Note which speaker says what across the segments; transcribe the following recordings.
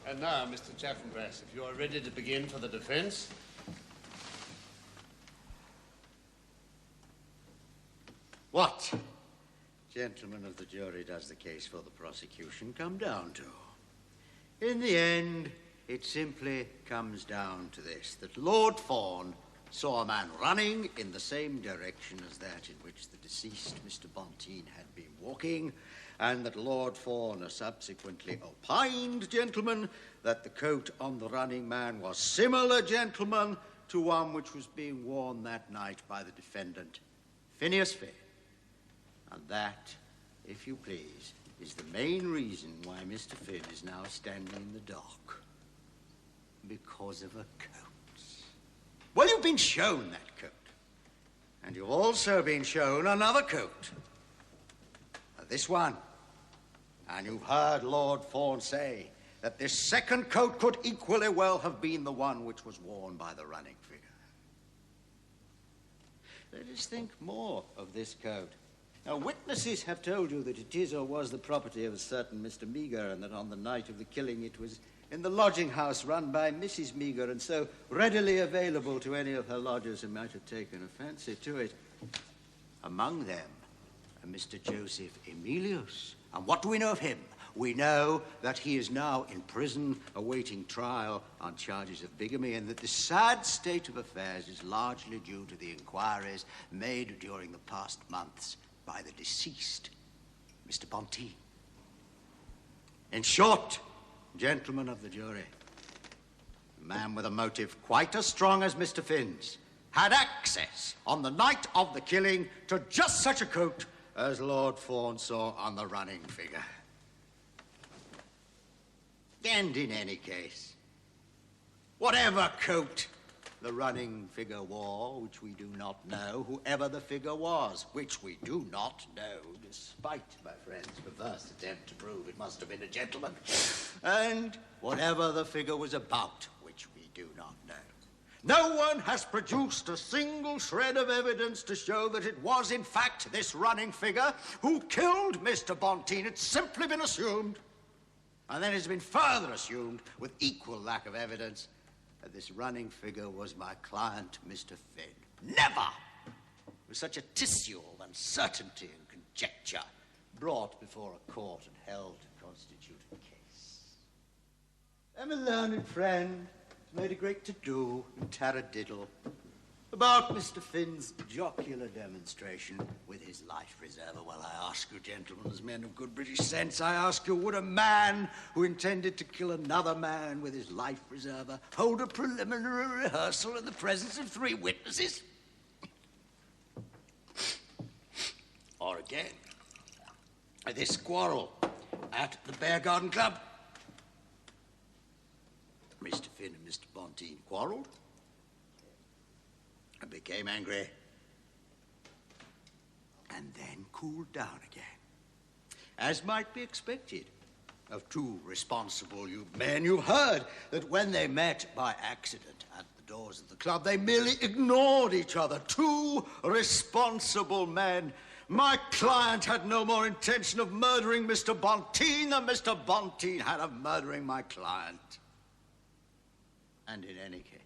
Speaker 1: And now, Mr. Chaffanbrass, if you are ready to begin for the defense.
Speaker 2: What, gentlemen of the jury, does the case for the prosecution come down to? In the end, it simply comes down to this, that Lord Fawn saw a man running in the same direction as that in which the deceased Mr. Bonteen had been walking, and that Lord Fawn subsequently opined, gentlemen, that the coat on the running man was similar, gentlemen, to one which was being worn that night by the defendant, Phineas Finn. And that, if you please, is the main reason why Mr. Finn is now standing in the dock. Because of a coat. Well, you've been shown that coat. And you've also been shown another coat. This one. And you've heard Lord Fawn say that this second coat could equally well have been the one which was worn by the running figure. Let us think more of this coat. Now, witnesses have told you that it is or was the property of a certain Mr. Meagher, and that on the night of the killing it was in the lodging house run by Mrs. Meagher, and so readily available to any of her lodgers who might have taken a fancy to it. Among them, Mr. Joseph Emilius. And what do we know of him? We know that he is now in prison awaiting trial on charges of bigamy, and that the sad state of affairs is largely due to the inquiries made during the past months by the deceased, Mr. Bonteen. In short, gentlemen of the jury, a man with a motive quite as strong as Mr. Finn's had access on the night of the killing to just such a coat as Lord Fawn saw on the running figure. And in any case, whatever coat the running figure wore, which we do not know, whoever the figure was, which we do not know, despite my friend's perverse attempt to prove it must have been a gentleman, and whatever the figure was about, which we do not know. No one has produced a single shred of evidence to show that it was, in fact, this running figure who killed Mr. Bonteen. It's simply been assumed, and then it's been further assumed, with equal lack of evidence, that this running figure was my client, Mr. Finn. Never was such a tissue of uncertainty and conjecture brought before a court and held to constitute a case. And a learned friend made a great to-do and taradiddle about Mr. Finn's jocular demonstration with his life reserver. Well, I ask you, gentlemen, as men of good British sense, I ask you, would a man who intended to kill another man with his life reserver hold a preliminary rehearsal in the presence of 3 witnesses? Or again, this quarrel at the Bear Garden Club. Mr. Finn and Mr. Bonteen quarrelled and became angry and then cooled down again, as might be expected of 2 responsible men. You've heard that when they met by accident at the doors of the club, they merely ignored each other. 2 responsible men. My client had no more intention of murdering Mr. Bonteen than Mr. Bonteen had of murdering my client. And in any case,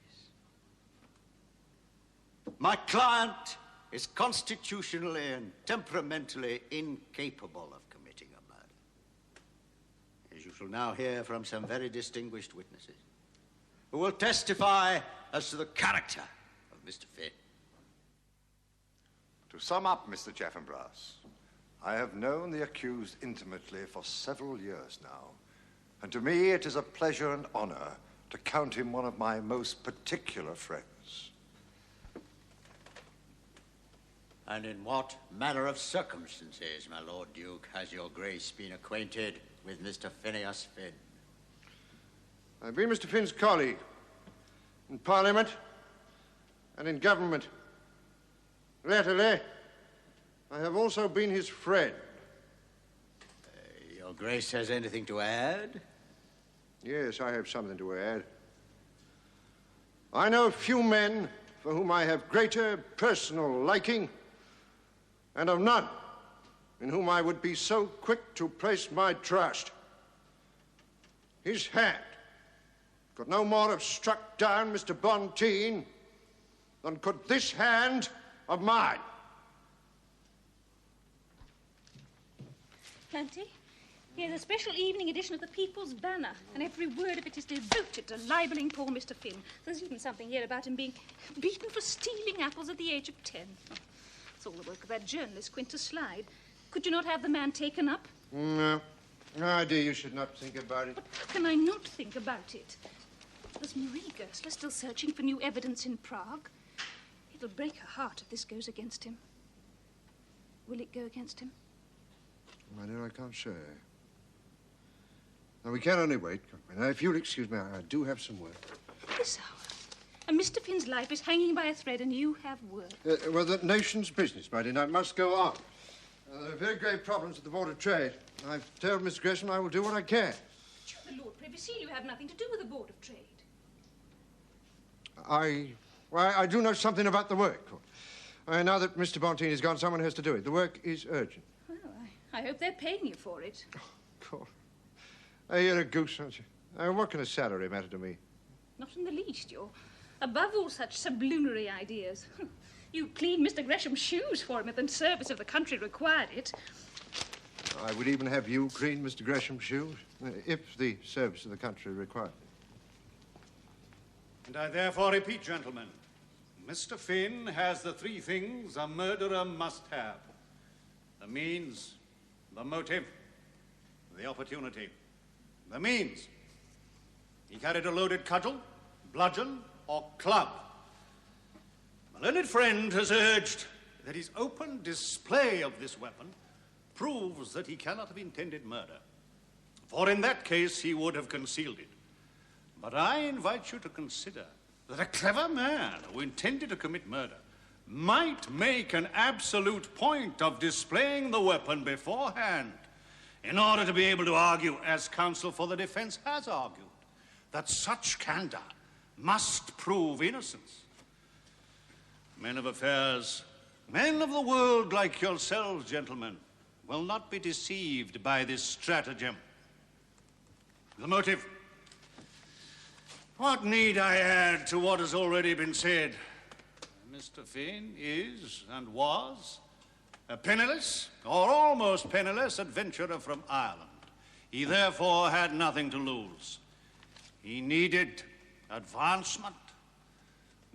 Speaker 2: my client is constitutionally and temperamentally incapable of committing a murder, as you shall now hear from some very distinguished witnesses who will testify as to the character of Mr. Finn.
Speaker 3: To sum up, Mr. Chaffanbrass, I have known the accused intimately for several years now, and to me it is a pleasure and honor to count him one of my most particular friends.
Speaker 2: And in what manner of circumstances, my Lord Duke, has your Grace been acquainted with Mr. Phineas Finn?
Speaker 3: I've been Mr. Finn's colleague in Parliament and in government. Latterly, I have also been his friend.
Speaker 2: Your Grace has anything to add?
Speaker 3: Yes, I have something to add. I know few men for whom I have greater personal liking, and of none in whom I would be so quick to place my trust. His hand could no more have struck down Mr. Bonteen than could this hand of mine.
Speaker 4: Auntie, here's a special evening edition of the People's Banner, and every word of it is devoted to libeling poor Mr. Finn. There's even something here about him being beaten for stealing apples at the age of 10. It's all the work of that journalist, Quintus Slide. Could you not have the man taken up?
Speaker 3: No. No, dear, you should not think about it.
Speaker 4: But how can I not think about it? There's Marie Goesler still searching for new evidence in Prague. It'll break her heart if this goes against him. Will it go against him?
Speaker 3: My dear, I can't say. Now, we can only wait. Now, if you'll excuse me, I do have some work.
Speaker 4: This hour. And Mr. Finn's life is hanging by a thread, and you have work.
Speaker 3: Well, the nation's business, my dear, now, it must go on. There are very grave problems at the Board of Trade. I've told Miss Gresham I will do what I can.
Speaker 4: But the Lord Privy Seal, you have nothing to do with the Board of Trade.
Speaker 3: I do know something about the work. Now that Mr. Bonteen is gone, someone has to do it. The work is urgent.
Speaker 4: Well, I hope they're paying you for it.
Speaker 3: Oh, God. Hey, you're a goose, aren't you? What can a salary matter to me?
Speaker 4: Not in the least. You're above all such sublunary ideas. You cleaned Mr. Gresham's shoes for him if the service of the country required it.
Speaker 3: I would even have you clean Mr. Gresham's shoes, if the service of the country required it.
Speaker 5: And I therefore repeat, gentlemen, Mr. Finn has the three things a murderer must have. The means, the motive, the opportunity. The means. He carried a loaded cudgel, bludgeon, or club. My learned friend has urged that his open display of this weapon proves that he cannot have intended murder, for in that case he would have concealed it. But I invite you to consider that a clever man who intended to commit murder might make an absolute point of displaying the weapon beforehand in order to be able to argue, as counsel for the defense has argued, that such candor must prove innocence. Men of affairs, men of the world like yourselves, gentlemen, will not be deceived by this stratagem. The motive. What need I add to what has already been said? Mr. Finn is and was a penniless, or almost penniless, adventurer from Ireland. He therefore had nothing to lose. He needed advancement.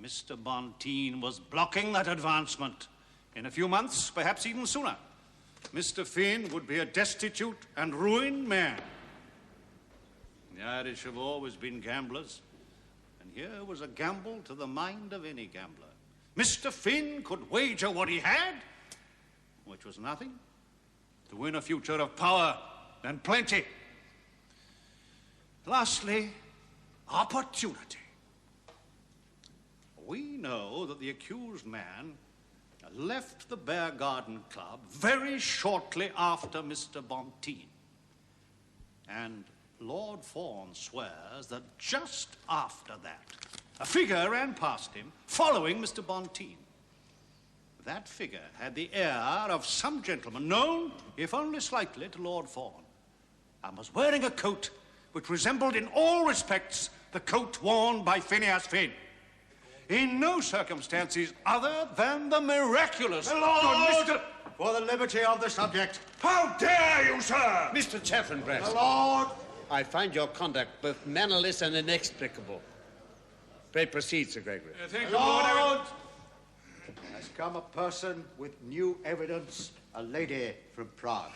Speaker 5: Mr. Bonteen was blocking that advancement. In a few months, perhaps even sooner, Mr. Finn would be a destitute and ruined man. The Irish have always been gamblers, and here was a gamble to the mind of any gambler. Mr. Finn could wager what he had, which was nothing, to win a future of power and plenty. Lastly, opportunity. We know that the accused man left the Bear Garden Club very shortly after Mr. Bonteen. And Lord Fawn swears that just after that, a figure ran past him, following Mr. Bonteen. That figure had the air of some gentleman known, if only slightly, to Lord Fawn, and was wearing a coat which resembled in all respects the coat worn by Phineas Finn. In no circumstances other than the miraculous.
Speaker 2: Lord, for the liberty of the subject.
Speaker 3: How dare you, sir?
Speaker 1: Mr. Chaffanbrass,
Speaker 2: Lord,
Speaker 1: I find your conduct both mannerless and inexplicable. Pray proceed, Sir Gregory.
Speaker 5: Thank you,
Speaker 2: Lord, has come a person with new evidence, a lady from Prague.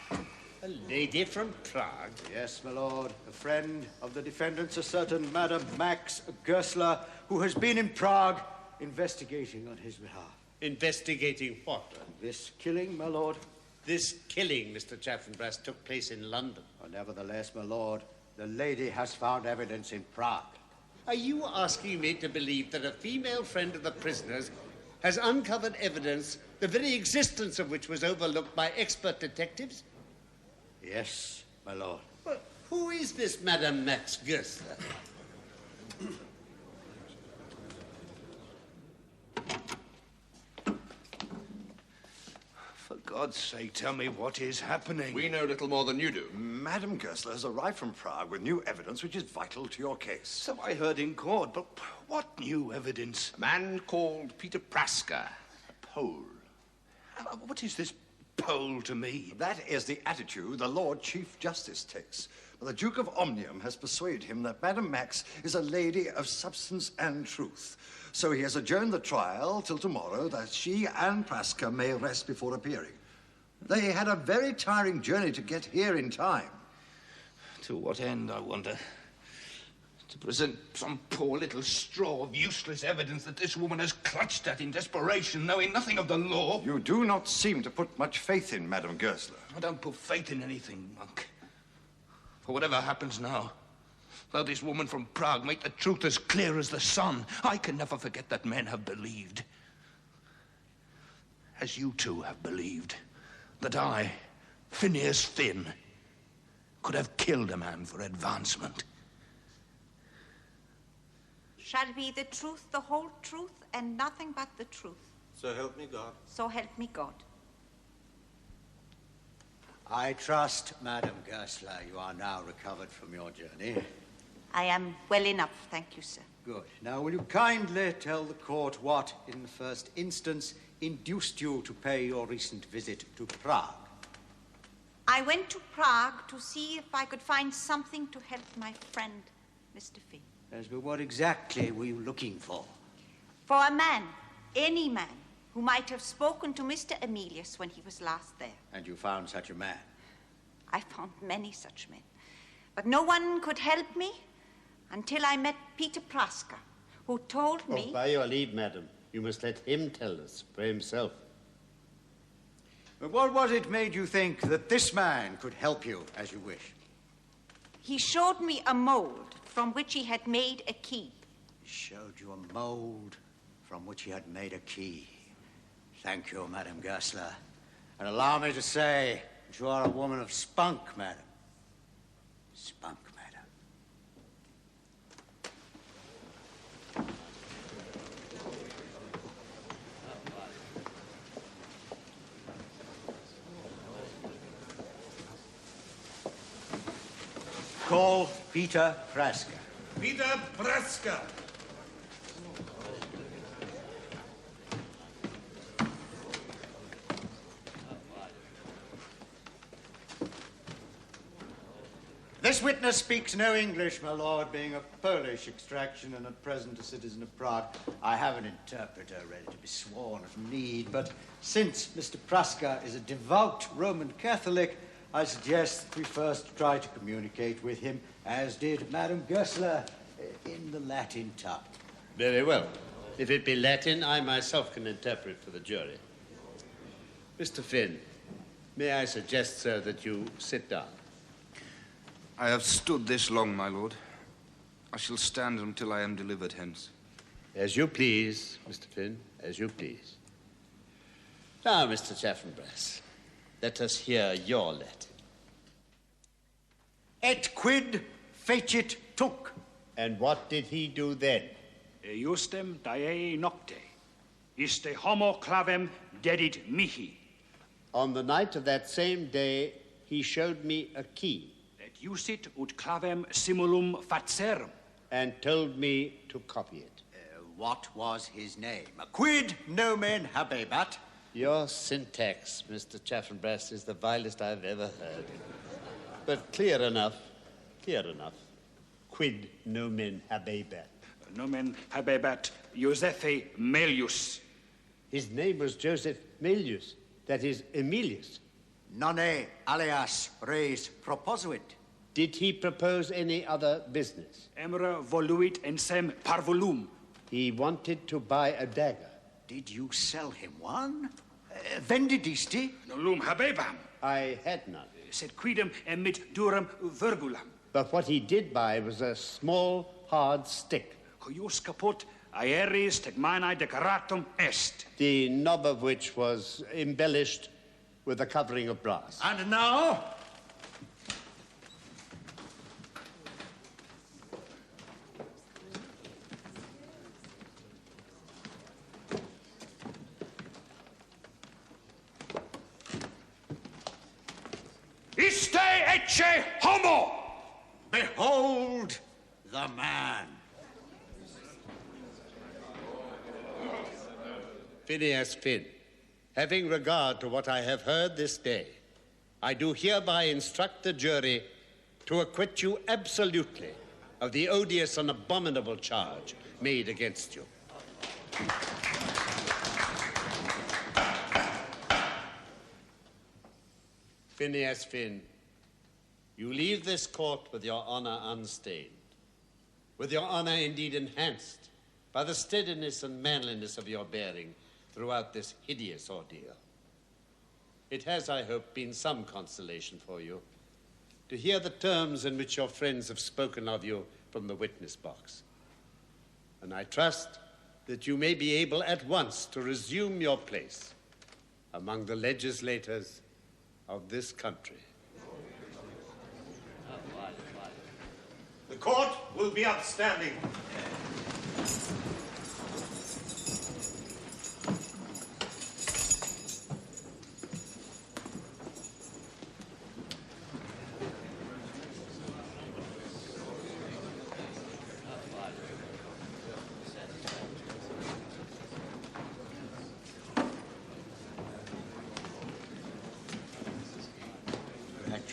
Speaker 1: A lady from Prague?
Speaker 2: Yes, my lord, a friend of the defendants, a certain Madame Max Goesler, who has been in Prague investigating on his behalf.
Speaker 1: Investigating what?
Speaker 2: This killing, my lord.
Speaker 1: This killing, Mr. Chaffanbrass, took place in London.
Speaker 2: Nevertheless, my lord, the lady has found evidence in Prague.
Speaker 1: Are you asking me to believe that a female friend of the prisoner's has uncovered evidence, the very existence of which was overlooked by expert detectives?
Speaker 2: Yes, my lord.
Speaker 1: Well, who is this Madame Max Goesler?
Speaker 5: For
Speaker 6: God's sake, tell me what is happening.
Speaker 7: We know little more than you do.
Speaker 3: Madame Goesler has arrived from Prague with new evidence which is vital to your case.
Speaker 6: So I heard in court, but what new evidence?
Speaker 7: A man called Peter Praska, a Pole.
Speaker 6: What is this Pole to me?
Speaker 3: That is the attitude the Lord Chief Justice takes. The Duke of Omnium has persuaded him that Madame Max is a lady of substance and truth. So he has adjourned the trial till tomorrow that she and Praska may rest before appearing. They had a very tiring journey to get here in time.
Speaker 6: To what end, I wonder? To present some poor little straw of useless evidence that this woman has clutched at in desperation, knowing nothing of the law.
Speaker 3: You do not seem to put much faith in Madame Goesler.
Speaker 6: I don't put faith in anything, Monk. For whatever happens now, though this woman from Prague make the truth as clear as the sun, I can never forget that men have believed, as you two have believed, that I, Phineas Finn, could have killed a man for advancement.
Speaker 8: Shall be the truth, the whole truth, and nothing but the truth.
Speaker 9: So help me God.
Speaker 8: So help me God.
Speaker 2: I trust, Madame Goesler, you are now recovered from your journey.
Speaker 8: I am well enough, thank you, sir.
Speaker 2: Good. Now, will you kindly tell the court what, in the first instance, induced you to pay your recent visit to Prague?
Speaker 8: I went to Prague to see if I could find something to help my friend, Mr. Finn.
Speaker 2: Yes, but what exactly were you looking for?
Speaker 8: For a man, any man, who might have spoken to Mr. Emilius when he was last there.
Speaker 2: And you found such a man?
Speaker 8: I found many such men. But no one could help me until I met Peter Praska, who told me...
Speaker 1: Oh, by your leave, madam, you must let him tell us for himself.
Speaker 2: But what was it made you think that this man could help you as you wish?
Speaker 8: He showed me a mold from which he had made a key.
Speaker 2: He showed you a mold from which he had made a key. Thank you, Madame Goesler. And allow me to say that you are a woman of spunk, madam. Spunk, madam. Call Peter Praska.
Speaker 6: Peter Praska!
Speaker 2: This witness speaks no English, my lord, being of Polish extraction and at present a citizen of Prague. I have an interpreter ready to be sworn if need, but since Mr. Praska is a devout Roman Catholic, I suggest that we first try to communicate with him, as did Madame Goesler, in the Latin tongue.
Speaker 1: Very well. If it be Latin, I myself can interpret for the jury. Mr. Finn, may I suggest, sir, that you sit down?
Speaker 10: I have stood this long, my lord. I shall stand until I am delivered hence.
Speaker 1: As you please, Mr. Finn, as you please. Now, Mr. Chaffanbrass, let us hear your letter.
Speaker 2: Et quid fecit tunc?
Speaker 1: And what did he do then?
Speaker 11: Justem diei nocte, iste homo clavem dedit mihi.
Speaker 1: On the night of that same day, he showed me a key.
Speaker 11: Et usit ut clavem simulum facerum.
Speaker 1: And told me to copy it.
Speaker 2: What was his name? Quid nomen habebat?
Speaker 1: Your syntax, Mr. Chaffanbrass, is the vilest I've ever heard. But clear enough, clear enough. Quid nomen habebat?
Speaker 11: Nomen habebat Josephe Melius.
Speaker 1: His name was Joseph Melius, that is Emilius.
Speaker 2: Nonne alias res proposuit.
Speaker 1: Did he propose any other business?
Speaker 11: Emere voluit ensem parvulum.
Speaker 1: He wanted to buy a dagger.
Speaker 2: Did you sell him one? Vendidisti?
Speaker 11: Nullum habebam.
Speaker 1: I had none.
Speaker 11: Sed quidem emit durum virgulam.
Speaker 1: But what he did buy was a small, hard stick.
Speaker 11: Cuius caput aeris tegmanae decoratum est.
Speaker 1: The knob of which was embellished with a covering of brass.
Speaker 2: And now?
Speaker 7: Ecce homo!
Speaker 2: Behold the man.
Speaker 1: Phineas Finn, having regard to what I have heard this day, I do hereby instruct the jury to acquit you absolutely of the odious and abominable charge made against you. Phineas Finn, you leave this court with your honor unstained, with your honor indeed enhanced by the steadiness and manliness of your bearing throughout this hideous ordeal. It has, I hope, been some consolation for you to hear the terms in which your friends have spoken of you from the witness box. And I trust that you may be able at once to resume your place among the legislators of this country.
Speaker 5: The court will be upstanding.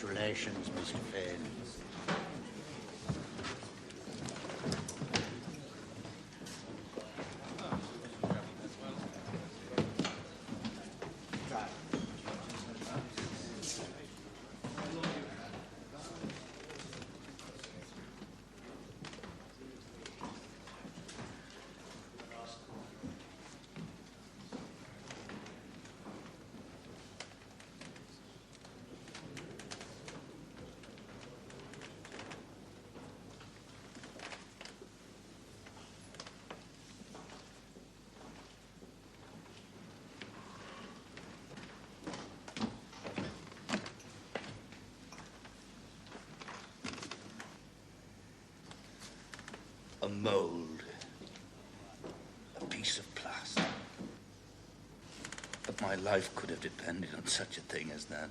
Speaker 2: Congratulations, Mr. Finn.
Speaker 6: A mold. A piece of plaster. But my life could have depended on such a thing as that.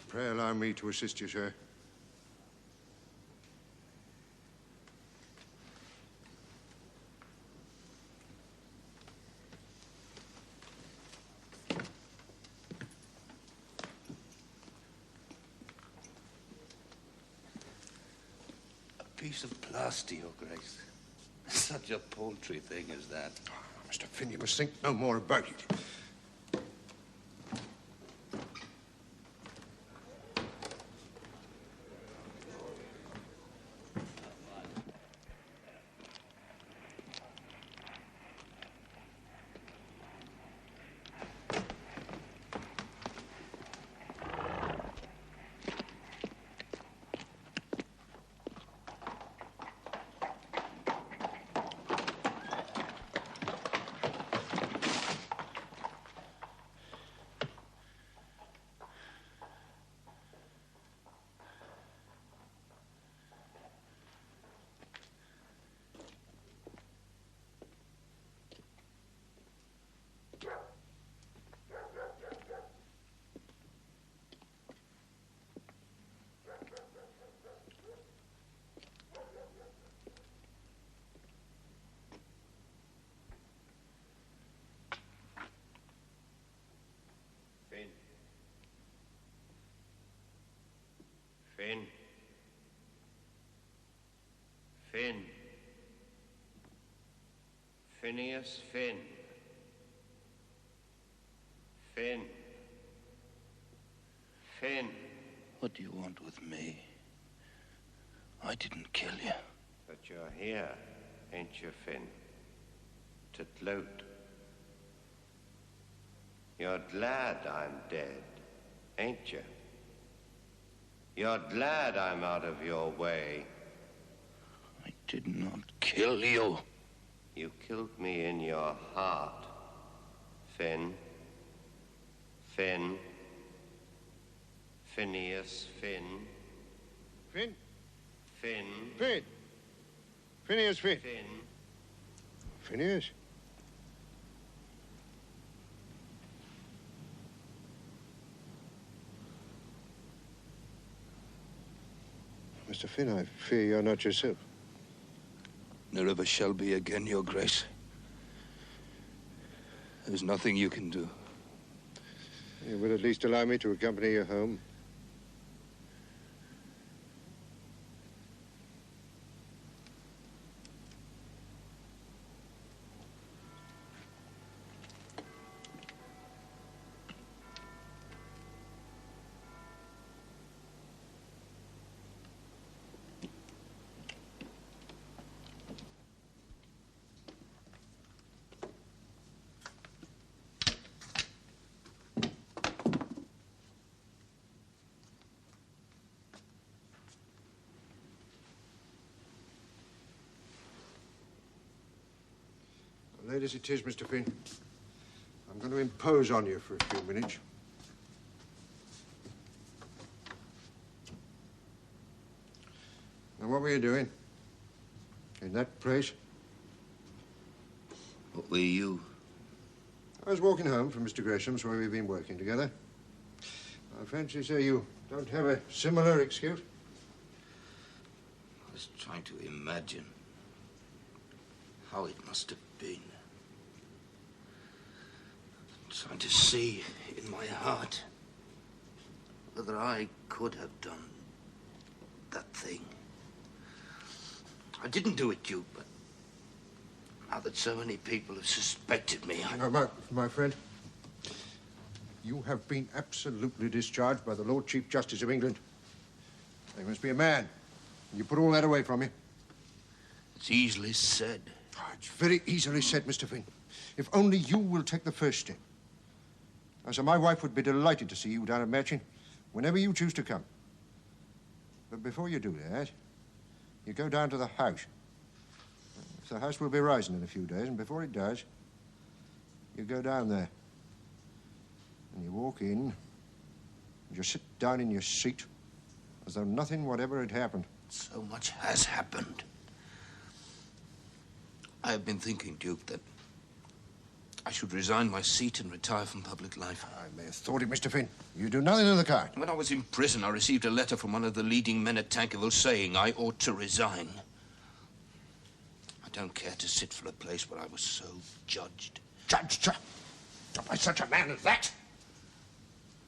Speaker 3: Pray allow me to assist you, sir.
Speaker 6: Piece of plaster, Your Grace. Such a paltry thing as that.
Speaker 3: Oh, Mr. Finn, you must think no more about it.
Speaker 9: Finn. Finn. Phineas Finn. Finn. Finn.
Speaker 6: What do you want with me? I didn't kill you.
Speaker 9: But you're here, ain't you, Finn? To gloat. You're glad I'm dead, ain't you? You're glad I'm out of your way.
Speaker 6: I did not kill you.
Speaker 9: You killed me in your heart, Finn. Finn. Phineas Finn.
Speaker 3: Finn?
Speaker 9: Finn.
Speaker 3: Finn. Phineas Finn.
Speaker 9: Finn.
Speaker 3: Phineas?
Speaker 12: Mr. Finn, I fear you're not yourself.
Speaker 6: There ever shall be again, Your Grace. There's nothing you can do.
Speaker 12: You will at least allow me to accompany you home. Late as it is, Mr. Finn, I'm going to impose on you for a few minutes. Now, what were you doing? In that place?
Speaker 6: What were you?
Speaker 12: I was walking home from Mr. Gresham's, where we've been working together. I fancy, sir, you don't have a similar excuse?
Speaker 6: I was trying to imagine how it must have been. Trying to see in my heart whether I could have done that thing. I didn't do it, Duke, but now that so many people have suspected me,
Speaker 12: No, my friend, you have been absolutely discharged by the Lord Chief Justice of England. You must be a man. You put all that away from you.
Speaker 6: It's easily said.
Speaker 12: Oh, it's very easily said, Mr. Finn. If only you will take the first step. Now, sir, my wife would be delighted to see you down at Matching whenever you choose to come. But before you do that, you go down to the house. The house will be rising in a few days, and before it does, you go down there. And you walk in, and you sit down in your seat as though nothing whatever had happened.
Speaker 6: So much has happened. I have been thinking, Duke, that I should resign my seat and retire from public life.
Speaker 12: I may have thought it, Mr. Finn. You do nothing of the kind.
Speaker 6: When I was in prison, I received a letter from one of the leading men at Tankerville saying I ought to resign. I don't care to sit for a place where I was so judged.
Speaker 12: Judged by such a man as that?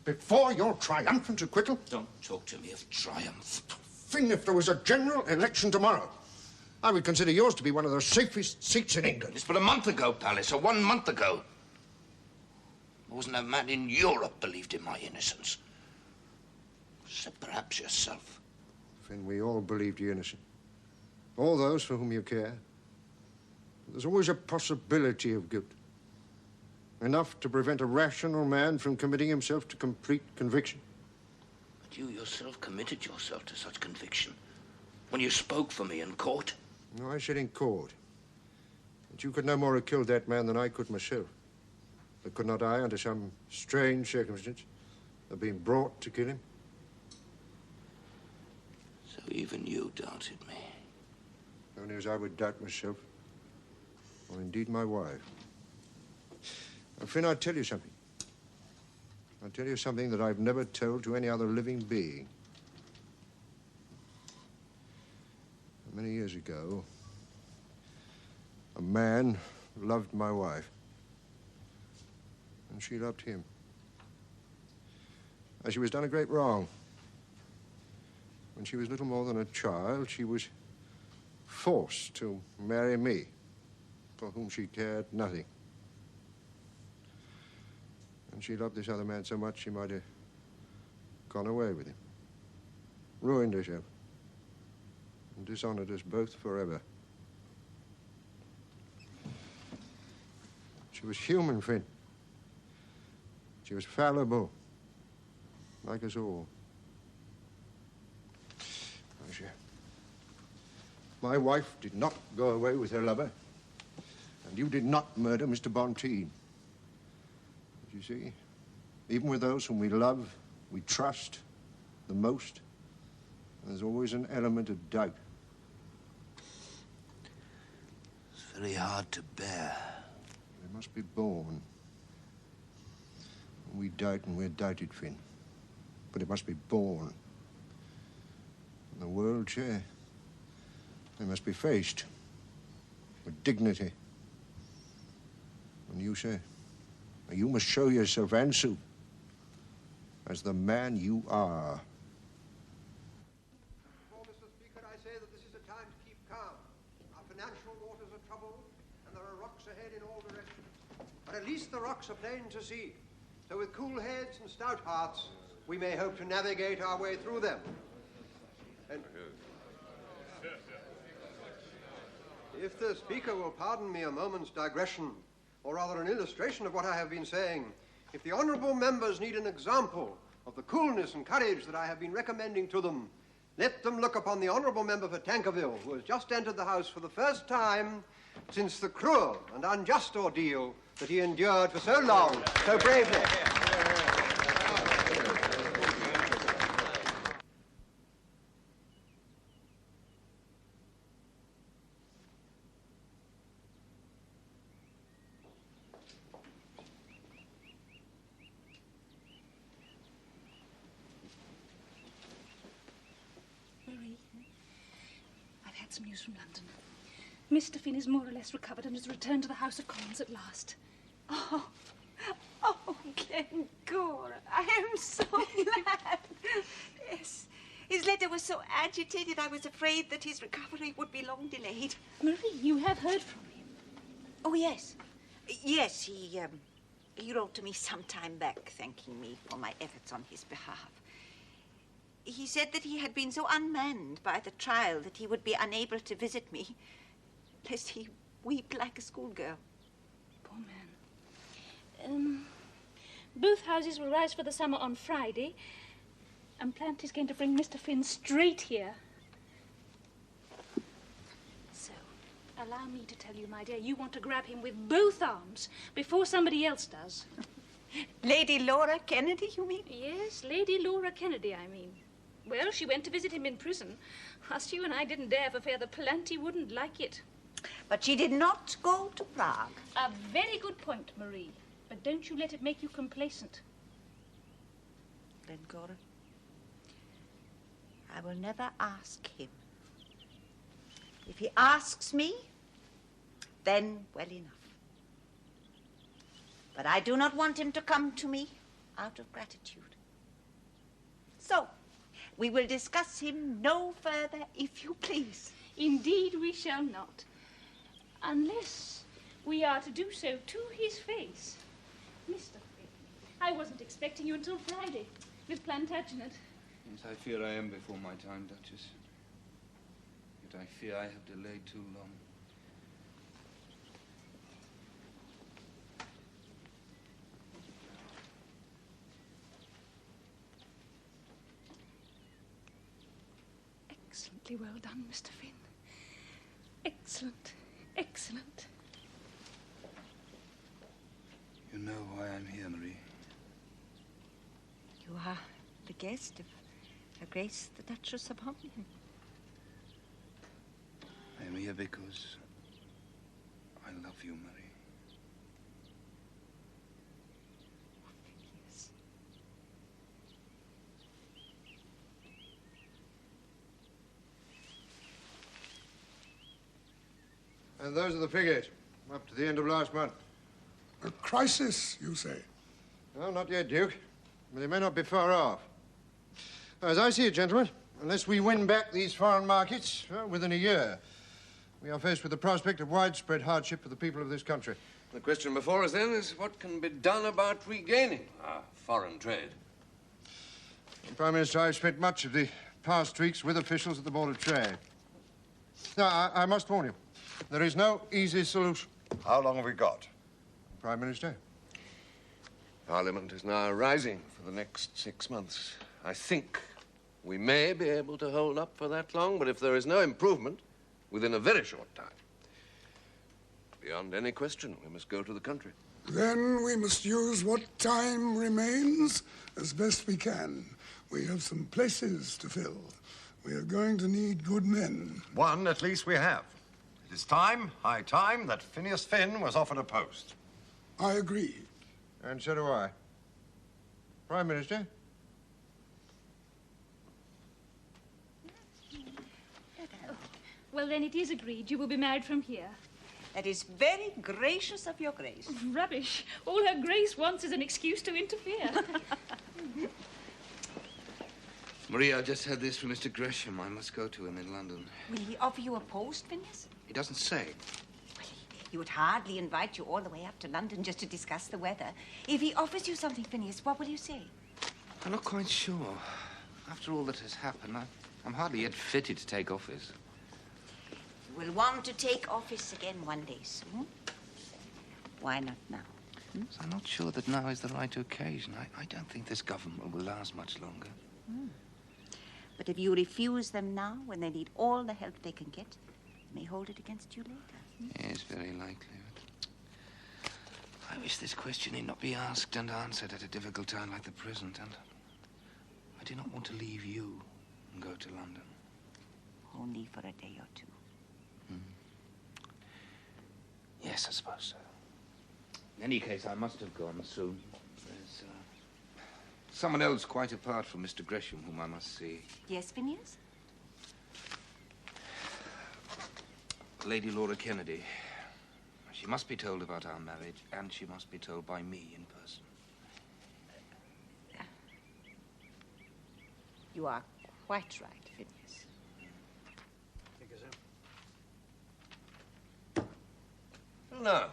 Speaker 12: Before your triumphant acquittal?
Speaker 6: Don't talk to me of triumph.
Speaker 12: Finn, if there was a general election tomorrow, I would consider yours to be one of the safest seats in England.
Speaker 6: It's but a month ago, Palliser, 1 month ago. There wasn't a man in Europe believed in my innocence. Except perhaps yourself.
Speaker 12: Finn, we all believed you innocent. All those for whom you care. There's always a possibility of guilt. Enough to prevent a rational man from committing himself to complete conviction.
Speaker 6: But you yourself committed yourself to such conviction when you spoke for me in court.
Speaker 12: No, I said in court. But you could no more have killed that man than I could myself. But could not I, under some strange circumstance, have been brought to kill him?
Speaker 6: So even you doubted me.
Speaker 12: Only as I would doubt myself, or indeed my wife. Now, Finn, I'll tell you something. I'll tell you something that I've never told to any other living being. Many years ago, a man loved my wife, and she loved him. And she was done a great wrong. When she was little more than a child, she was forced to marry me, for whom she cared nothing. And she loved this other man so much she might have gone away with him, ruined herself, and dishonored us both forever. She was human, Finn. She was fallible, like us all. My wife did not go away with her lover, and you did not murder Mr. Bonteen. But you see, even with those whom we love, we trust the most, there's always an element of doubt.
Speaker 6: It's very hard to bear.
Speaker 12: We must be born. We doubt and we're doubted, Finn. But it must be born. The world, Chair. They must be faced with dignity. And you, sir, you must show yourself answer as the man you are.
Speaker 13: Mr. Speaker, I say that this is a time to keep calm. Our financial waters are troubled, and there are rocks ahead in all directions. But at least the rocks are plain to see. So with cool heads and stout hearts, we may hope to navigate our way through them. And if the Speaker will pardon me a moment's digression, or rather an illustration of what I have been saying, if the honourable members need an example of the coolness and courage that I have been recommending to them, let them look upon the honourable member for Tankerville, who has just entered the House for the first time since the cruel and unjust ordeal that he endured for so long, so bravely.
Speaker 4: Marie, I've had some news from London. Mr. Finn is more or less recovered and has returned to the House of Commons at last.
Speaker 8: Oh, Glencora, I am so glad. Yes. His letter was so agitated, I was afraid that his recovery would be long delayed.
Speaker 4: Marie, you have heard from him?
Speaker 8: Oh, yes. Yes, he wrote to me some time back, thanking me for my efforts on his behalf. He said that he had been so unmanned by the trial that he would be unable to visit me, lest he weep like a schoolgirl.
Speaker 4: Poor man. Both houses will rise for the summer on Friday, and Plant is going to bring Mr. Finn straight here. So, allow me to tell you, my dear, you want to grab him with both arms before somebody else does.
Speaker 8: Lady Laura Kennedy, you mean?
Speaker 4: Yes, Lady Laura Kennedy, I mean. Well, she went to visit him in prison. Whilst you and I didn't dare for fear the Planty wouldn't like it.
Speaker 8: But she did not go to Prague.
Speaker 4: A very good point, Marie. But don't you let it make you complacent.
Speaker 8: Glencora, I will never ask him. If he asks me, then well enough. But I do not want him to come to me out of gratitude. So, we will discuss him no further, if you please.
Speaker 4: Indeed we shall not. Unless we are to do so to his face. Mr. Finn, I wasn't expecting you until Friday, with Plantagenet.
Speaker 10: Yes, I fear I am before my time, Duchess. Yet I fear I have delayed too long.
Speaker 4: Excellently well done, Mr. Finn. Excellent, excellent.
Speaker 10: You know why I'm here, Marie.
Speaker 8: You are the guest of Her Grace the Duchess of Omnium.
Speaker 10: I am here because I love you, Marie.
Speaker 8: Yes.
Speaker 12: And those are the figures, up to the end of last month.
Speaker 14: A crisis, you say?
Speaker 12: Well, not yet, Duke. But they may not be far off. As I see it, gentlemen, unless we win back these foreign markets within a year, we are faced with the prospect of widespread hardship for the people of this country.
Speaker 15: The question before us, then, is what can be done about regaining our foreign trade?
Speaker 12: Prime Minister, I've spent much of the past weeks with officials at the Board of Trade. Now, I must warn you, there is no easy solution.
Speaker 3: How long have we got?
Speaker 12: Prime Minister?
Speaker 15: Parliament is now rising for the next 6 months. I think we may be able to hold up for that long, but if there is no improvement within a very short time, beyond any question, we must go to the country.
Speaker 14: Then we must use what time remains as best we can. We have some places to fill. We are going to need good men.
Speaker 3: One, at least, we have. It is time, high time, that Phineas Finn was offered a post.
Speaker 14: I agree.
Speaker 12: And so do I. Prime Minister?
Speaker 4: Well, then it is agreed. You will be married from here.
Speaker 8: That is very gracious of your grace.
Speaker 4: Rubbish. All her grace wants is an excuse to interfere.
Speaker 10: Maria, I just had this from Mr. Gresham. I must go to him in London.
Speaker 8: Will he offer you a post, Phineas?
Speaker 10: He doesn't say.
Speaker 8: He would hardly invite you all the way up to London just to discuss the weather. If he offers you something, Phineas, what will you say?
Speaker 10: I'm not quite sure. After all that has happened, I'm hardly yet fitted to take office.
Speaker 8: You will want to take office again one day soon. Why not now?
Speaker 10: So I'm not sure that now is the right occasion. I don't think this government will last much longer.
Speaker 8: But if you refuse them now, when they need all the help they can get, they may hold it against you later.
Speaker 10: Yes, very likely. I wish this question need not be asked and answered at a difficult time like the present, and I do not want to leave you and go to London.
Speaker 8: Only for a day or two.
Speaker 10: Yes, I suppose so. In any case, I must have gone soon. There's someone else quite apart from Mr. Gresham whom I must see.
Speaker 8: Yes, Phineas?
Speaker 10: Lady Laura Kennedy. She must be told about our marriage, and she must be told by me in person.
Speaker 8: You are quite right, Phineas.
Speaker 13: Thank you, sir.
Speaker 15: Well, now,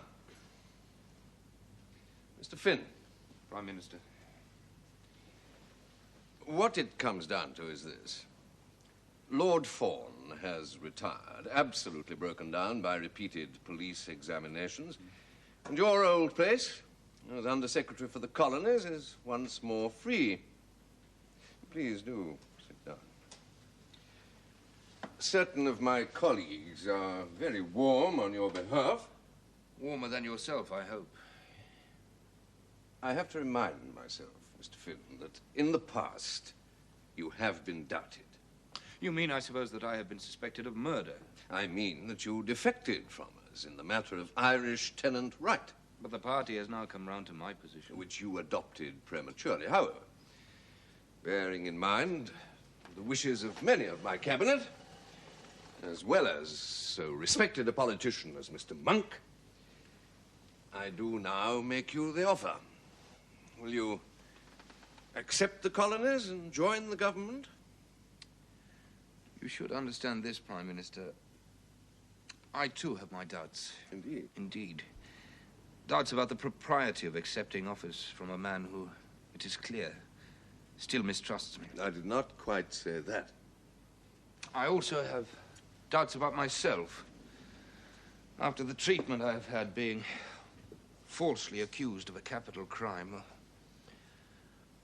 Speaker 15: Mr. Finn.
Speaker 10: Prime Minister.
Speaker 15: What it comes down to is this. Lord Fawn has retired, absolutely broken down by repeated police examinations. And your old place, as Under-Secretary for the Colonies, is once more free. Please do sit down. Certain of my colleagues are very warm on your behalf.
Speaker 10: Warmer than yourself, I hope.
Speaker 15: I have to remind myself, Mr. Finn, that in the past you have been doubted.
Speaker 10: You mean, I suppose, that I have been suspected of murder?
Speaker 15: I mean that you defected from us in the matter of Irish tenant right.
Speaker 10: But the party has now come round to my position.
Speaker 15: Which you adopted prematurely. However, bearing in mind the wishes of many of my cabinet, as well as so respected a politician as Mr. Monk, I do now make you the offer. Will you accept the colonies and join the government?
Speaker 10: You should understand this, Prime Minister. I, too, have my doubts.
Speaker 15: Indeed.
Speaker 10: Indeed. Doubts about the propriety of accepting office from a man who, it is clear, still mistrusts me.
Speaker 15: I did not quite say that.
Speaker 10: I also have doubts about myself. After the treatment I have had, being falsely accused of a capital crime,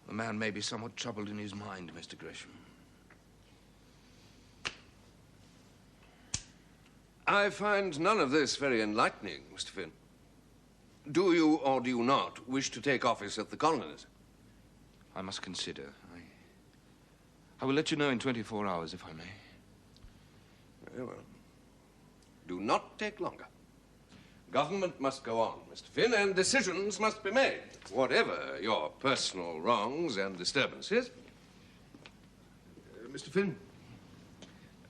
Speaker 10: the man may be somewhat troubled in his mind, Mr. Gresham.
Speaker 15: I find none of this very enlightening, Mr. Finn. Do you or do you not wish to take office at the colonies?
Speaker 10: I must consider. I will let you know in 24 hours, if I may.
Speaker 15: Very well. Do not take longer. Government must go on, Mr. Finn, and decisions must be made, whatever your personal wrongs and disturbances. Mr. Finn,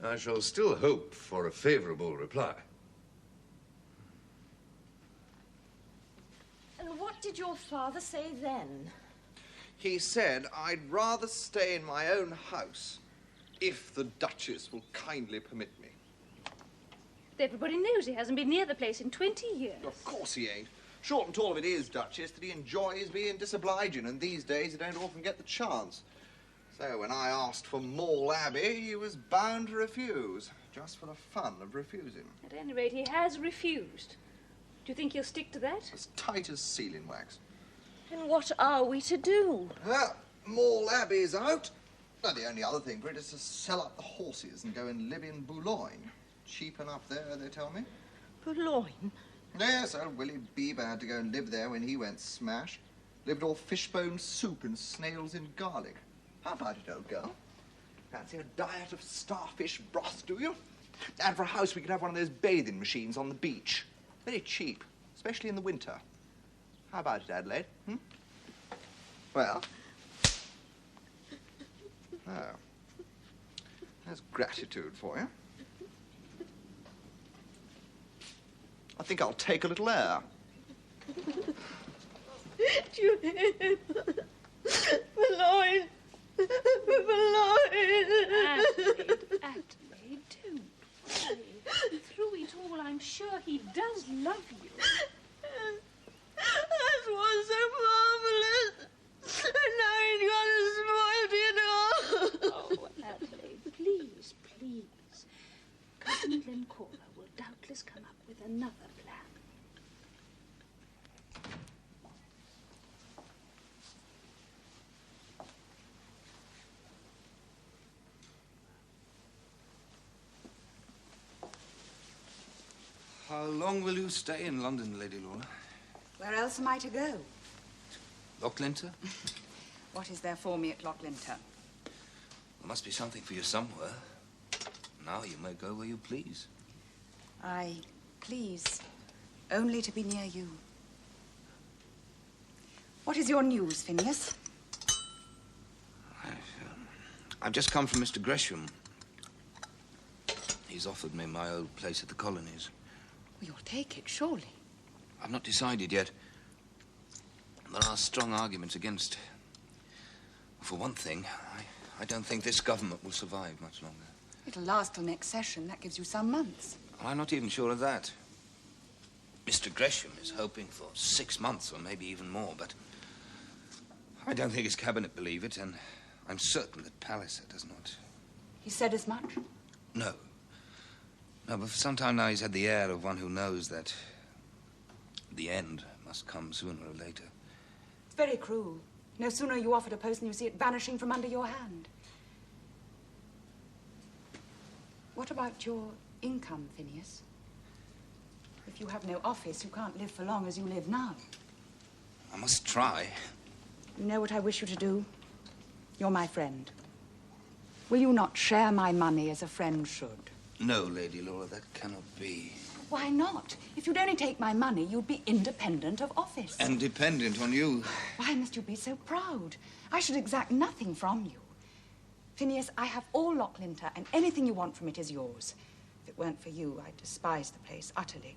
Speaker 15: I shall still hope for a favorable reply.
Speaker 16: And what did your father say then?
Speaker 17: He said I'd rather stay in my own house if the Duchess will kindly permit me.
Speaker 4: Everybody knows he hasn't been near the place in 20 years.
Speaker 17: Of course he ain't. Short and tall of it is, Duchess, that he enjoys being disobliging, and these days he don't often get the chance. So when I asked for Mall Abbey, he was bound to refuse, just for the fun of refusing.
Speaker 4: At any rate, he has refused. Do you think he'll stick to that?
Speaker 17: As tight as sealing wax.
Speaker 16: And what are we to do?
Speaker 17: Well, Mall Abbey's out. Now, the only other thing for it is to sell up the horses and go and live in Boulogne. Cheap enough there, they tell me.
Speaker 16: Boulogne?
Speaker 17: Yes, old Willie Beaver had to go and live there when he went smash. Lived off fishbone soup and snails in garlic. How about it, old girl? Fancy a diet of starfish broth, do you? And for a house, we could have one of those bathing machines on the beach. Very cheap, especially in the winter. How about it, Adelaide? Hmm? Well? Oh. There's gratitude for you. I think I'll take a little air.
Speaker 16: Do you hear him? Lloyd! Lloyd!
Speaker 4: Adelaide, don't cry. Through it all, I'm sure he does love you.
Speaker 16: That was so marvellous. And now he's got spoiled it all.
Speaker 4: Oh, Adelaide, please, please. Cousin Glencora will doubtless come up with another plan.
Speaker 10: How long will you stay in London, Lady Laura?
Speaker 18: Where else am I to go?
Speaker 10: Lochlinter?
Speaker 18: What is there for me at Lochlinter?
Speaker 10: There must be something for you somewhere. Now you may go where you please.
Speaker 18: I please only to be near you. What is your news, Phineas?
Speaker 10: I've just come from Mr. Gresham. He's offered me my old place at the colonies.
Speaker 18: Well, you'll take it, surely.
Speaker 10: I've not decided yet. There are strong arguments against. For one thing, I don't think this government will survive much longer.
Speaker 18: It'll last till next session. That gives you some months.
Speaker 10: I'm not even sure of that. Mr. Gresham is hoping for 6 months or maybe even more, but I don't think his cabinet believe it, and I'm certain that Palliser does not.
Speaker 18: He said as much?
Speaker 10: No. No, but for some time now he's had the air of one who knows that the end must come sooner or later.
Speaker 18: It's very cruel. No sooner are you offered a post than you see it vanishing from under your hand. What about your income, Phineas? If you have no office, you can't live for long as you live now.
Speaker 10: I must try.
Speaker 18: You know what I wish you to do? You're my friend. Will you not share my money as a friend should?
Speaker 10: No, Lady Laura, that cannot be.
Speaker 18: Why not? If you'd only take my money, you'd be independent of office.
Speaker 10: And dependent on you.
Speaker 18: Why must you be so proud? I should exact nothing from you. Phineas, I have all Lochlinter, and anything you want from it is yours. If it weren't for you, I'd despise the place utterly.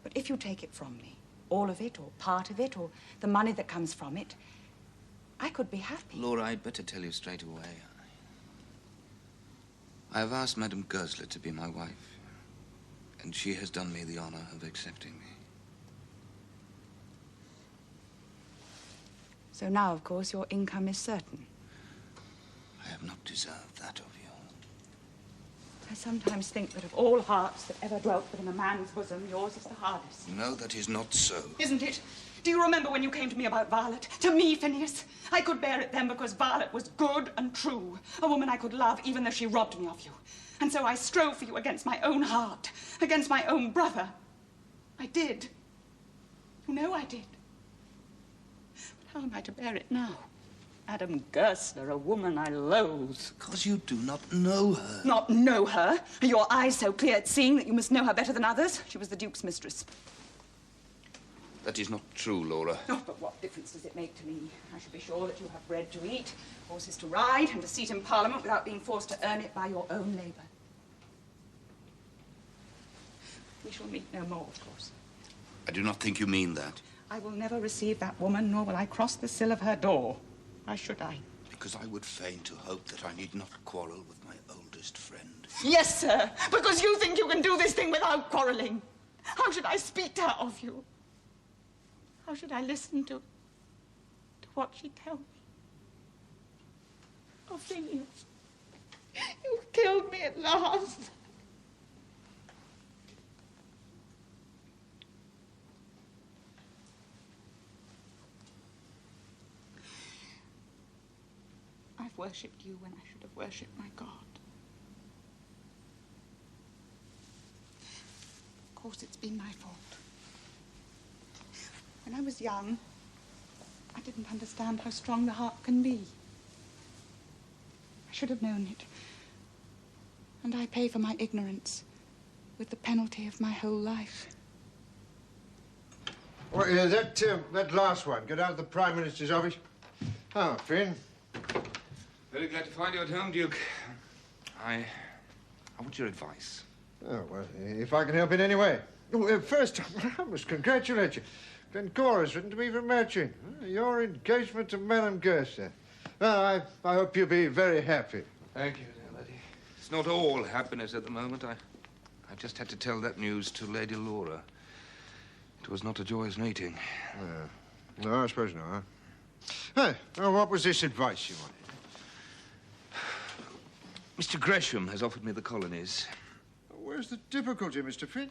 Speaker 18: But if you take it from me, all of it, or part of it, or the money that comes from it, I could be happy.
Speaker 10: Laura, I'd better tell you straight away. I have asked Madame Goesler to be my wife, and she has done me the honor of accepting me.
Speaker 18: So now, of course, your income is certain.
Speaker 10: I have not deserved that of you.
Speaker 18: I sometimes think that of all hearts that ever dwelt within a man's bosom, yours is the hardest.
Speaker 10: No, that is not so.
Speaker 18: Isn't it? Do you remember when you came to me about Violet? To me, Phineas. I could bear it then because Violet was good and true. A woman I could love even though she robbed me of you. And so I strove for you against my own heart, against my own brother. I did. You know I did. But how am I to bear it now? Madame Goesler, a woman I loathe.
Speaker 10: Because you do not know her.
Speaker 18: Not know her? Are your eyes so clear at seeing that you must know her better than others? She was the Duke's mistress.
Speaker 10: That is not true, Laura.
Speaker 18: Oh, but what difference does it make to me? I should be sure that you have bread to eat, horses to ride, and a seat in Parliament without being forced to earn it by your own labour. We shall meet no more, of course.
Speaker 10: I do not think you mean that.
Speaker 18: I will never receive that woman, nor will I cross the sill of her door. Why should I?
Speaker 10: Because I would fain to hope that I need not quarrel with my oldest friend.
Speaker 18: Yes, sir, because you think you can do this thing without quarrelling. How should I speak to her of you? How should I listen to what she tells me? Oh, Phineas, you've killed me at last. I've worshipped you when I should have worshipped my God. Of course, it's been my fault. When I was young, I didn't understand how strong the heart can be. I should have known it. And I pay for my ignorance with the penalty of my whole life.
Speaker 12: Well, that last one, get out of the Prime Minister's office. Oh, Finn.
Speaker 10: Very glad to find you at home, Duke. I want your advice.
Speaker 12: Oh, well, if I can help in any way. Oh, first, I must congratulate you. Glencora's written to me for matching. Your engagement to Madame Gerster. Well, I hope you'll be very happy.
Speaker 10: Thank you, dear lady. It's not all happiness at the moment. I just had to tell that news to Lady Laura. It was not a joyous meeting.
Speaker 12: No, I suppose not. Huh? Well, what was this advice you wanted?
Speaker 10: Mr. Gresham has offered me the colonies.
Speaker 12: Where's the difficulty, Mr. Finn?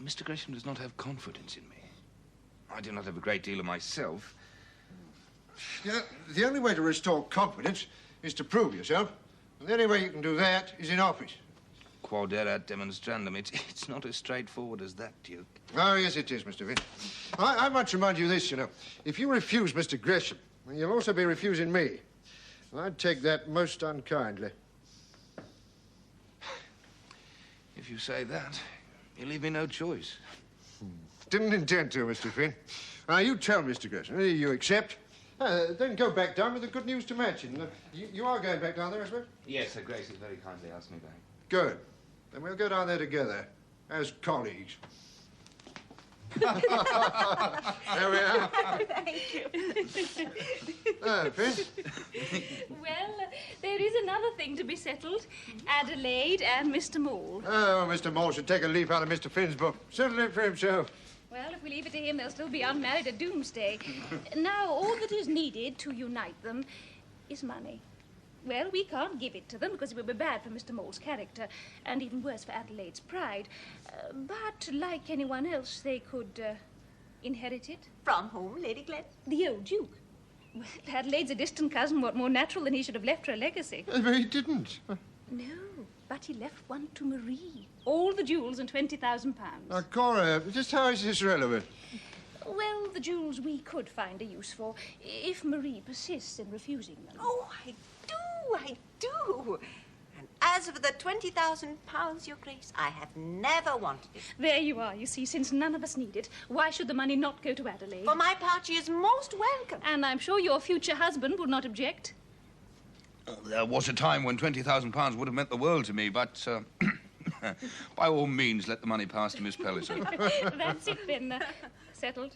Speaker 10: Mr. Gresham does not have confidence in me. I do not have a great deal of myself.
Speaker 12: Yeah, the only way to restore confidence is to prove yourself. And the only way you can do that is in office.
Speaker 10: Quod erat demonstrandum. It's not as straightforward as that, Duke.
Speaker 12: Oh, yes, it is, Mr. Finn. I might remind you this, you know. If you refuse Mr. Gresham, you'll also be refusing me. And I'd take that most unkindly.
Speaker 10: If you say that, you leave me no choice.
Speaker 12: Didn't intend to, Mr. Finn. Now, you tell Mr. Gresham. You accept. Then go back down with the good news to Matching. You are going back down there, I suppose?
Speaker 10: Yes, Sir Grace has very kindly asked me back.
Speaker 12: Good. Then we'll go down there together, as colleagues. There we are.
Speaker 4: Thank you.
Speaker 12: Finn?
Speaker 4: Well, there is another thing to be settled. Adelaide and Mr. Maule.
Speaker 12: Oh, Mr. Maule should take a leaf out of Mr. Finn's book. Settle it for himself.
Speaker 4: Well, if we leave it to him, they'll still be unmarried at doomsday. Now, all that is needed to unite them is money. Well, we can't give it to them because it would be bad for Mr. Maule's character and even worse for Adelaide's pride. But like anyone else, they could inherit it.
Speaker 8: From whom, Lady Glen?
Speaker 4: The old Duke. Well, Adelaide's a distant cousin. What more natural than he should have left her a legacy?
Speaker 12: But he didn't.
Speaker 4: No, but he left one to Marie. All the jewels and £20,000.
Speaker 12: Now, Cora, just how is this relevant?
Speaker 4: Well, the jewels we could find a use for, if Marie persists in refusing them.
Speaker 8: Oh, I do. And as for the £20,000, Your Grace, I have never wanted it.
Speaker 4: There you are, you see, since none of us need it, why should the money not go to Adelaide?
Speaker 8: For my part, she is most welcome.
Speaker 4: And I'm sure your future husband would not object.
Speaker 10: There was a time when £20,000 would have meant the world to me, but by all means, let the money pass to Miss Palliser.
Speaker 4: That's it, then. Settled?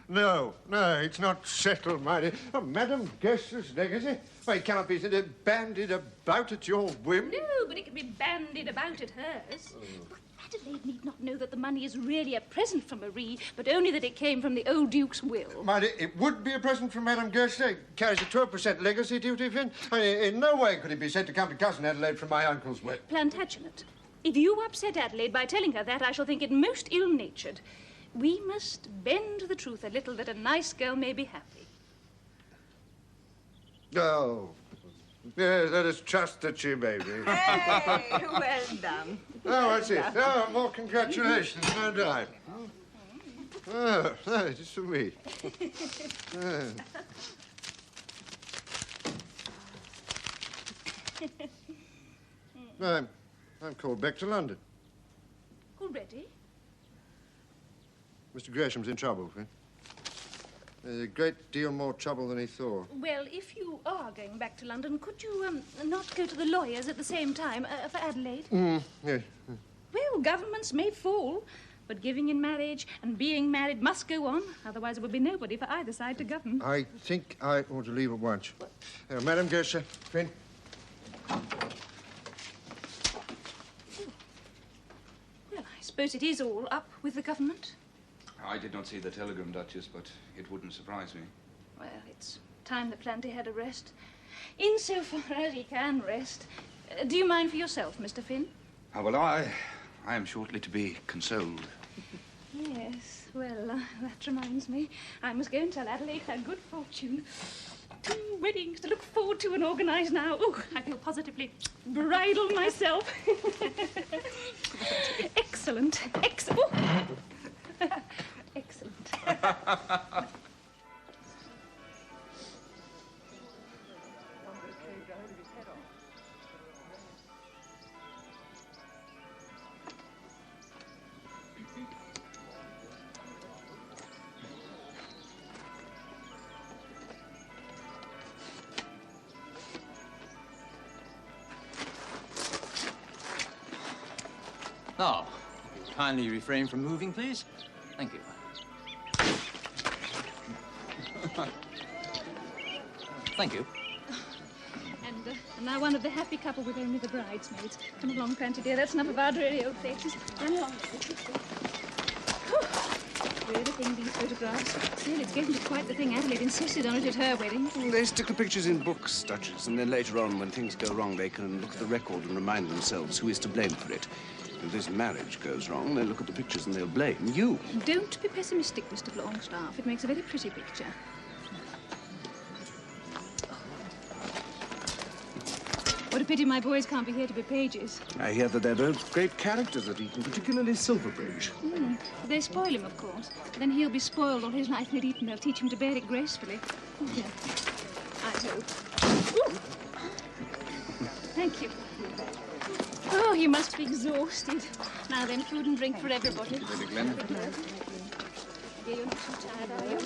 Speaker 12: No, it's not settled, my dear. Oh, Madame Gerster's legacy? Well, it cannot be bandied about at your whim.
Speaker 4: No, but it can be bandied about at hers. But Adelaide need not know that the money is really a present from Marie, but only that it came from the old Duke's will.
Speaker 12: My dear, it would be a present from Madame Gerster. It carries a 12% legacy duty, Finn. I mean, in no way could it be said to come to Cousin Adelaide from my uncle's will.
Speaker 4: Plantagenet. If you upset Adelaide by telling her that, I shall think it most ill-natured. We must bend to the truth a little that a nice girl may be happy.
Speaker 12: Oh, yes, let us trust that she may be.
Speaker 8: Hey, well done.
Speaker 12: Oh, that's it. Oh, more congratulations, no doubt. Oh, it's for me. I'm called back to London.
Speaker 4: Already?
Speaker 12: Mr. Gresham's in trouble, Finn. A great deal more trouble than he thought.
Speaker 4: Well, if you are going back to London, could you not go to the lawyers at the same time for Adelaide?
Speaker 12: Yes.
Speaker 4: Well, governments may fall, but giving in marriage and being married must go on. Otherwise, there would be nobody for either side to govern.
Speaker 12: I think I ought to leave at once. Madam Gerster, Finn.
Speaker 4: Well, I suppose it is all up with the government.
Speaker 10: I did not see the telegram, Duchess, but it wouldn't surprise me.
Speaker 4: Well, it's time that Planty had a rest. Insofar as he can rest. Do you mind for yourself, Mr. Finn?
Speaker 10: Oh, well, I am shortly to be consoled.
Speaker 4: Yes, well, that reminds me. I must go and tell Adelaide her good fortune. 2 weddings to look forward to and organise now. Oh, I feel positively bridal myself. Excellent. Excellent. Excellent.
Speaker 19: Now, kindly refrain from moving, please? Thank you. Thank you.
Speaker 4: And now one of the happy couple with only the bridesmaids. Come along, Cranty dear. That's enough of our dreary old faces. Run along. Queer thing, these photographs. Still, it's getting to quite the thing. Adelaide insisted on it at her wedding.
Speaker 20: They stick the pictures in books, Duchess, and then later on, when things go wrong, they can look at the record and remind themselves who is to blame for it. If this marriage goes wrong, they'll look at the pictures and they'll blame you.
Speaker 4: Don't be pessimistic, Mr. Longstaff. It makes a very pretty picture. What a pity my boys can't be here to be pages.
Speaker 20: I hear that they're both great characters at Eton, particularly Silverbridge.
Speaker 4: They spoil him, of course. Then he'll be spoiled all his life at Eton. They'll teach him to bear it gracefully. Oh, dear. I hope. Ooh. Thank you. Oh, he must be exhausted. Now then, food and drink for everybody.
Speaker 20: Lady Glenn.
Speaker 4: Dear, you're not too tired, are you?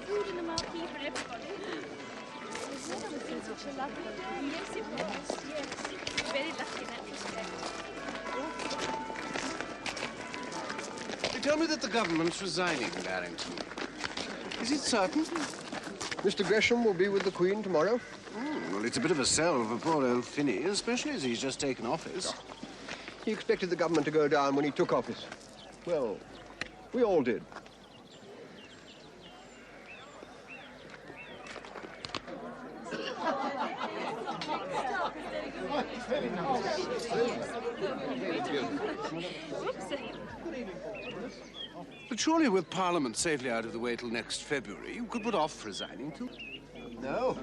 Speaker 4: Food in the marquee for everybody. Such a lovely day. Yes, it was. Yes. Very lucky in that respect.
Speaker 20: They tell me that the government's resigning, Barrington. Is it certain?
Speaker 13: Mr. Gresham will be with the Queen tomorrow.
Speaker 20: Well, it's a bit of a sell for poor old Finney, especially as he's just taken office.
Speaker 13: He expected the government to go down when he took office. Well, we all did.
Speaker 20: But surely with Parliament safely out of the way till next February, you could put off resigning till...
Speaker 13: No,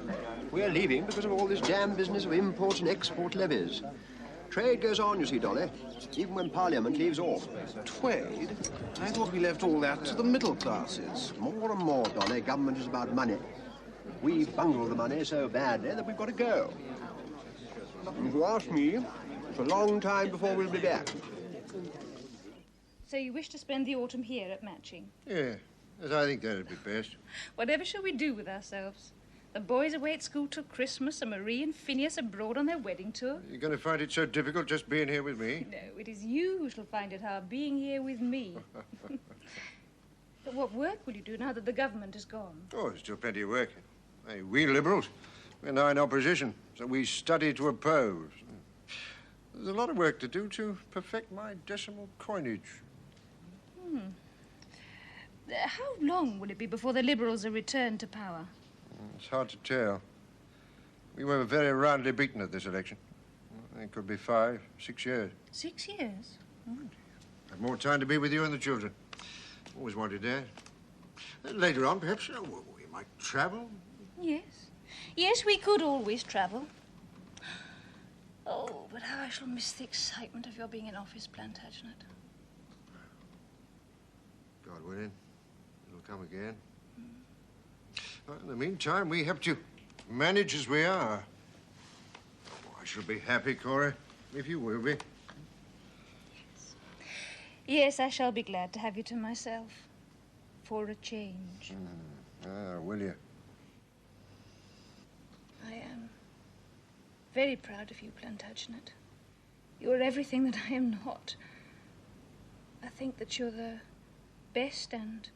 Speaker 13: we're leaving because of all this damn business of import and export levies. Trade goes on, you see, Dolly, even when Parliament leaves off.
Speaker 20: Trade? I thought we left all that to the middle classes.
Speaker 13: More and more, Dolly, government is about money. We bungle the money so badly that we've got to go. And if you ask me, it's a long time before we'll be back.
Speaker 4: So you wish to spend the autumn here at Matching?
Speaker 12: Yeah, yes, I think that'd be best.
Speaker 4: Whatever shall we do with ourselves? The boys away at school till Christmas, and Marie and Phineas abroad on their wedding tour.
Speaker 12: You're going to find it so difficult just being here with me?
Speaker 4: No, it is you who shall find it hard being here with me. But what work will you do now that the government is gone?
Speaker 12: Oh, there's still plenty of work. Hey, we Liberals, we're now in opposition, so we study to oppose. There's a lot of work to do to perfect my decimal coinage.
Speaker 4: How long will it be before the Liberals are returned to power?
Speaker 12: It's hard to tell. We were very roundly beaten at this election. It could be 5, 6 years.
Speaker 4: 6 years?
Speaker 12: Have more time to be with you and the children. Always wanted that. Later on, perhaps, we might travel.
Speaker 4: Yes. Yes, we could always travel. Oh, but how I shall miss the excitement of your being in office, Plantagenet.
Speaker 12: God willing, it'll come again. In the meantime, we have to manage as we are. Oh, I shall be happy, Cora, if you will be.
Speaker 4: Yes, I shall be glad to have you to myself. For a change.
Speaker 12: Will you?
Speaker 4: I am very proud of you, Plantagenet. You are everything that I am not. I think that you're the best and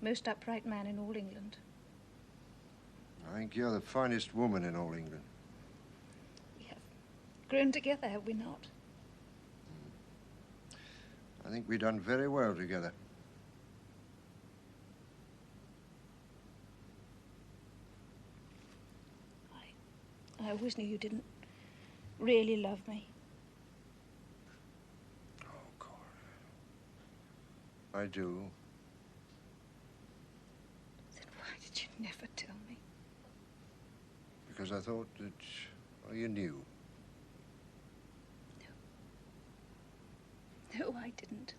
Speaker 4: most upright man in all England.
Speaker 12: I think you're the finest woman in all England.
Speaker 4: We have grown together, have we not?
Speaker 12: I think we've done very well together.
Speaker 4: I always knew you didn't really love me.
Speaker 12: Oh, Cora. I do.
Speaker 4: Then why did you never tell me?
Speaker 12: Because I thought that, well, you knew.
Speaker 4: No, I didn't.